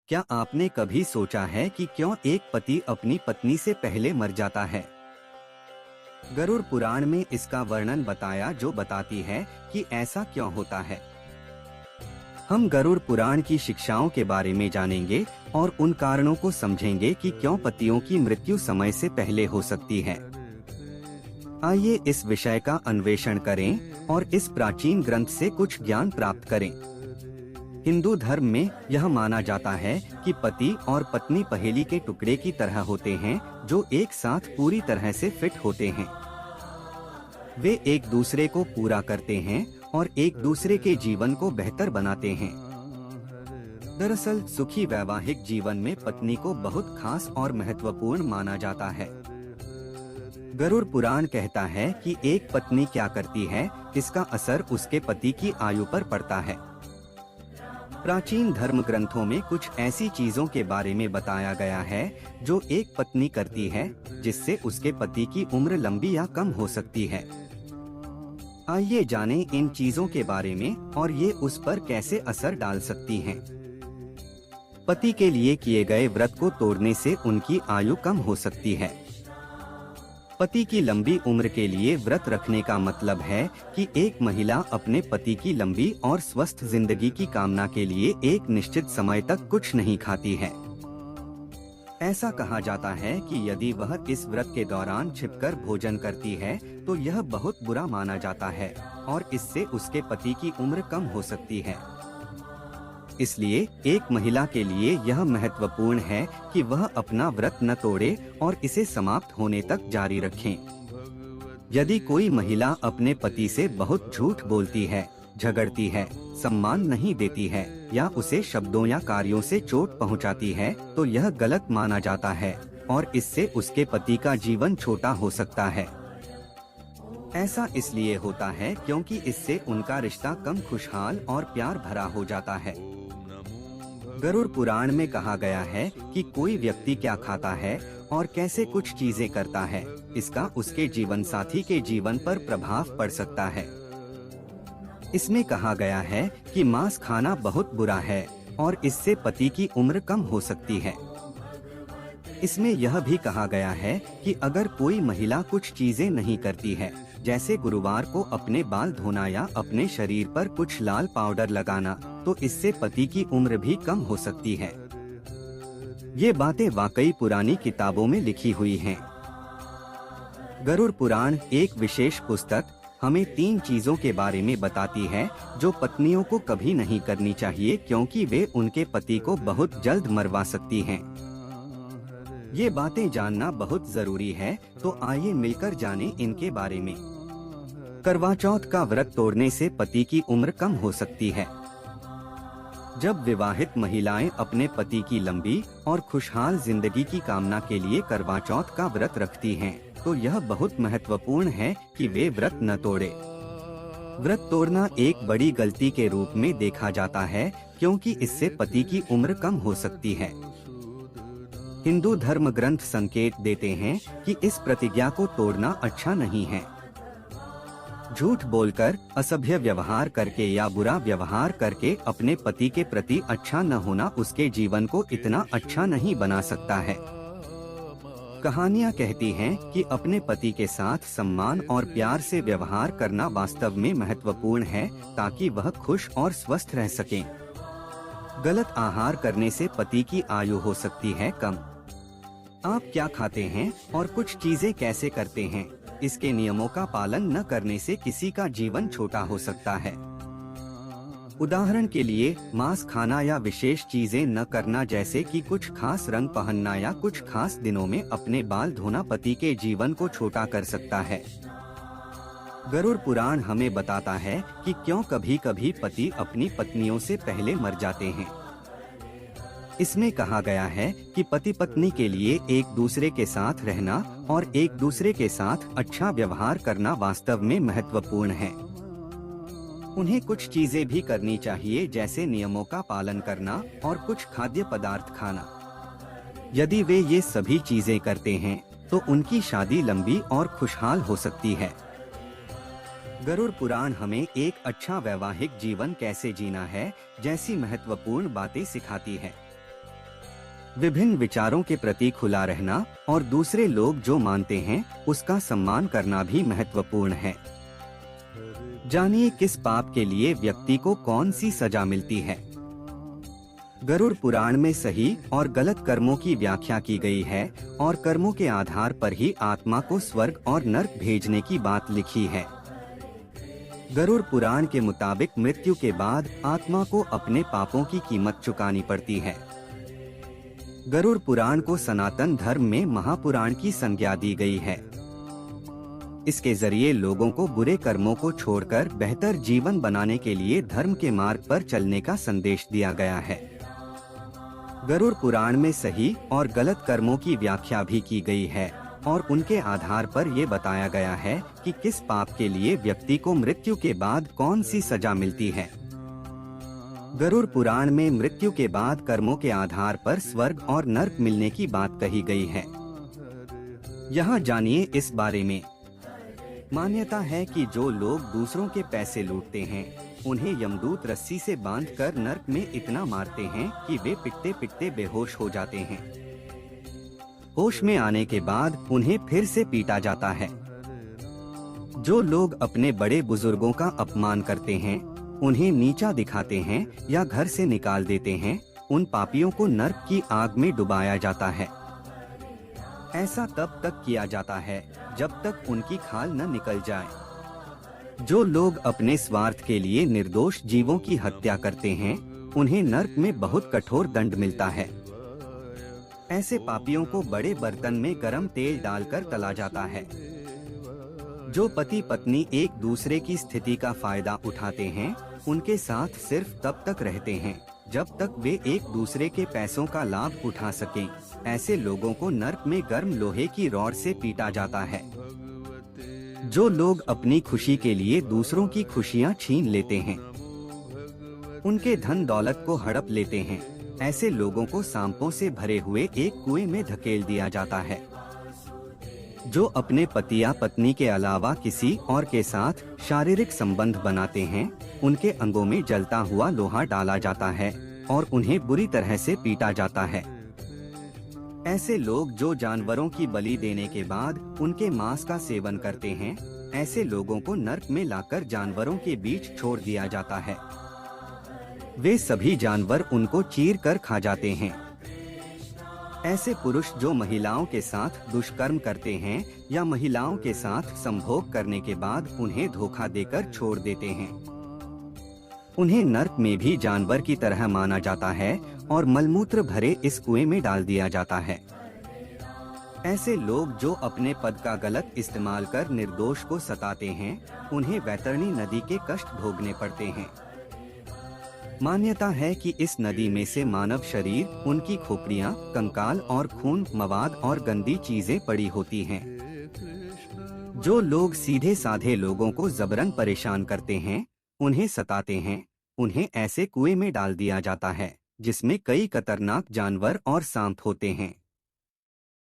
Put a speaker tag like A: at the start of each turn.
A: क्या आपने कभी सोचा है कि क्यों एक पति अपनी पत्नी से पहले मर जाता है? गरुड़ पुराण में इसका वर्णन बताया जो बताती है कि ऐसा क्यों होता है। हम गरुड़ पुराण की शिक्षाओं के बारे में जानेंगे और उन कारणों को समझेंगे कि क्यों पतियों की मृत्यु समय से पहले हो सकती है। आइए इस विषय का अन्वेषण करें और इस प्राचीन ग्रंथ से कुछ ज्ञान प्राप्त करें। हिंदू धर्म में यह माना जाता है कि पति और पत्नी पहेली के टुकड़े की तरह होते हैं जो एक साथ पूरी तरह से फिट होते हैं। वे एक दूसरे को पूरा करते हैं और एक दूसरे के जीवन को बेहतर बनाते हैं। दरअसल सुखी वैवाहिक जीवन में पत्नी को बहुत खास और महत्वपूर्ण माना जाता है। गरुड़ पुराण कहता है कि एक पत्नी क्या करती है, इसका असर उसके पति की आयु पर पड़ता है। प्राचीन धर्म ग्रंथों में कुछ ऐसी चीजों के बारे में बताया गया है जो एक पत्नी करती है जिससे उसके पति की उम्र लंबी या कम हो सकती है। आइए जानें इन चीजों के बारे में और ये उस पर कैसे असर डाल सकती हैं। पति के लिए किए गए व्रत को तोड़ने से उनकी आयु कम हो सकती है। पति की लंबी उम्र के लिए व्रत रखने का मतलब है कि एक महिला अपने पति की लंबी और स्वस्थ जिंदगी की कामना के लिए एक निश्चित समय तक कुछ नहीं खाती है। ऐसा कहा जाता है कि यदि वह इस व्रत के दौरान छिपकर भोजन करती है तो यह बहुत बुरा माना जाता है और इससे उसके पति की उम्र कम हो सकती है। इसलिए एक महिला के लिए यह महत्वपूर्ण है कि वह अपना व्रत न तोड़े और इसे समाप्त होने तक जारी रखें। यदि कोई महिला अपने पति से बहुत झूठ बोलती है, झगड़ती है, सम्मान नहीं देती है या उसे शब्दों या कार्यों से चोट पहुंचाती है तो यह गलत माना जाता है और इससे उसके पति का जीवन छोटा हो सकता है। ऐसा इसलिए होता है क्योंकि इससे उनका रिश्ता कम खुशहाल और प्यार भरा हो जाता है। गरुड़ पुराण में कहा गया है कि कोई व्यक्ति क्या खाता है और कैसे कुछ चीजें करता है, इसका उसके जीवन साथी के जीवन पर प्रभाव पड़ सकता है। इसमें कहा गया है कि मांस खाना बहुत बुरा है और इससे पति की उम्र कम हो सकती है। इसमें यह भी कहा गया है कि अगर कोई महिला कुछ चीजें नहीं करती है, जैसे गुरुवार को अपने बाल धोना या अपने शरीर पर कुछ लाल पाउडर लगाना, तो इससे पति की उम्र भी कम हो सकती है। ये बातें वाकई पुरानी किताबों में लिखी हुई हैं। गरुड़ पुराण एक विशेष पुस्तक हमें 3 चीजों के बारे में बताती है जो पत्नियों को कभी नहीं करनी चाहिए क्योंकि वे उनके पति को बहुत जल्द मरवा सकती हैं। ये बातें जानना बहुत जरूरी है, तो आइए मिलकर जानें इनके बारे में। करवा चौथ का व्रत तोड़ने से पति की उम्र कम हो सकती है। जब विवाहित महिलाएं अपने पति की लंबी और खुशहाल जिंदगी की कामना के लिए करवा चौथ का व्रत रखती हैं, तो यह बहुत महत्वपूर्ण है कि वे व्रत न तोड़े। व्रत तोड़ना एक बड़ी गलती के रूप में देखा जाता है क्योंकि इससे पति की उम्र कम हो सकती है। हिंदू धर्म ग्रंथ संकेत देते हैं कि इस प्रतिज्ञा को तोड़ना अच्छा नहीं है। झूठ बोलकर, असभ्य व्यवहार करके या बुरा व्यवहार करके अपने पति के प्रति अच्छा न होना उसके जीवन को इतना अच्छा नहीं बना सकता है। कहानियां कहती हैं कि अपने पति के साथ सम्मान और प्यार से व्यवहार करना वास्तव में महत्वपूर्ण है ताकि वह खुश और स्वस्थ रह सकें। गलत आहार करने से पति की आयु हो सकती है कम। आप क्या खाते हैं और कुछ चीजें कैसे करते हैं, इसके नियमों का पालन न करने से किसी का जीवन छोटा हो सकता है। उदाहरण के लिए मांस खाना या विशेष चीजें न करना जैसे कि कुछ खास रंग पहनना या कुछ खास दिनों में अपने बाल धोना पति के जीवन को छोटा कर सकता है। गरुड़ पुराण हमें बताता है कि क्यों कभी-कभी पति अपनी पत्नियों से पहले मर जाते हैं। इसमें कहा गया है कि पति पत्नी के लिए एक दूसरे के साथ रहना और एक दूसरे के साथ अच्छा व्यवहार करना वास्तव में महत्वपूर्ण है। उन्हें कुछ चीजें भी करनी चाहिए जैसे नियमों का पालन करना और कुछ खाद्य पदार्थ खाना। यदि वे ये सभी चीजें करते हैं तो उनकी शादी लंबी और खुशहाल हो सकती है। गरुड़ पुराण हमें एक अच्छा वैवाहिक जीवन कैसे जीना है जैसी महत्वपूर्ण बातें सिखाती है। विभिन्न विचारों के प्रति खुला रहना और दूसरे लोग जो मानते हैं उसका सम्मान करना भी महत्वपूर्ण है। जानिए किस पाप के लिए व्यक्ति को कौन सी सजा मिलती है। गरुड़ पुराण में सही और गलत कर्मों की व्याख्या की गई है और कर्मों के आधार पर ही आत्मा को स्वर्ग और नर्क भेजने की बात लिखी है। गरुड़ पुराण के मुताबिक मृत्यु के बाद आत्मा को अपने पापों की कीमत चुकानी पड़ती है। गरुड़ पुराण को सनातन धर्म में महापुराण की संज्ञा दी गई है। इसके जरिए लोगों को बुरे कर्मों को छोड़कर बेहतर जीवन बनाने के लिए धर्म के मार्ग पर चलने का संदेश दिया गया है। गरुड़ पुराण में सही और गलत कर्मों की व्याख्या भी की गई है और उनके आधार पर ये बताया गया है कि किस पाप के लिए व्यक्ति को मृत्यु के बाद कौन सी सजा मिलती है। गरुड़ पुराण में मृत्यु के बाद कर्मों के आधार पर स्वर्ग और नर्क मिलने की बात कही गई है। यहाँ जानिए इस बारे में। मान्यता है कि जो लोग दूसरों के पैसे लूटते हैं उन्हें यमदूत रस्सी से बांधकर नर्क में इतना मारते हैं कि वे पिटते पिटते बेहोश हो जाते हैं। होश में आने के बाद उन्हें फिर से पीटा जाता है। जो लोग अपने बड़े बुजुर्गों का अपमान करते हैं, उन्हें नीचा दिखाते हैं या घर से निकाल देते हैं, उन पापियों को नर्क की आग में डुबाया जाता है। ऐसा तब तक किया जाता है जब तक उनकी खाल न निकल जाए। जो लोग अपने स्वार्थ के लिए निर्दोष जीवों की हत्या करते हैं, उन्हें नर्क में बहुत कठोर दंड मिलता है। ऐसे पापियों को बड़े बर्तन में गरम तेल डालकर तला जाता है। जो पति पत्नी एक दूसरे की स्थिति का फायदा उठाते हैं, उनके साथ सिर्फ तब तक रहते हैं जब तक वे एक दूसरे के पैसों का लाभ उठा सकें। ऐसे लोगों को नर्क में गर्म लोहे की रॉड से पीटा जाता है। जो लोग अपनी खुशी के लिए दूसरों की खुशियां छीन लेते हैं, उनके धन दौलत को हड़प लेते हैं, ऐसे लोगों को सांपों से भरे हुए एक कुएं में धकेल दिया जाता है। जो अपने पति या पत्नी के अलावा किसी और के साथ शारीरिक संबंध बनाते हैं, उनके अंगों में जलता हुआ लोहा डाला जाता है और उन्हें बुरी तरह से पीटा जाता है। ऐसे लोग जो जानवरों की बलि देने के बाद उनके मांस का सेवन करते हैं, ऐसे लोगों को नर्क में लाकर जानवरों के बीच छोड़ दिया जाता है। वे सभी जानवर उनको चीर कर खा जाते हैं। ऐसे पुरुष जो महिलाओं के साथ दुष्कर्म करते हैं या महिलाओं के साथ संभोग करने के बाद उन्हें धोखा देकर छोड़ देते हैं, उन्हें नर्क में भी जानवर की तरह माना जाता है और मलमूत्र भरे इस कुएं में डाल दिया जाता है। ऐसे लोग जो अपने पद का गलत इस्तेमाल कर निर्दोष को सताते हैं, उन्हें वैतरणी नदी के कष्ट भोगने पड़ते हैं। मान्यता है कि इस नदी में से मानव शरीर, उनकी खोपड़ियां, कंकाल और खून, मवाद और गंदी चीजें पड़ी होती हैं। जो लोग सीधे साधे लोगों को जबरन परेशान करते हैं, उन्हें सताते हैं, उन्हें ऐसे कुएं में डाल दिया जाता है जिसमें कई खतरनाक जानवर और सांप होते हैं।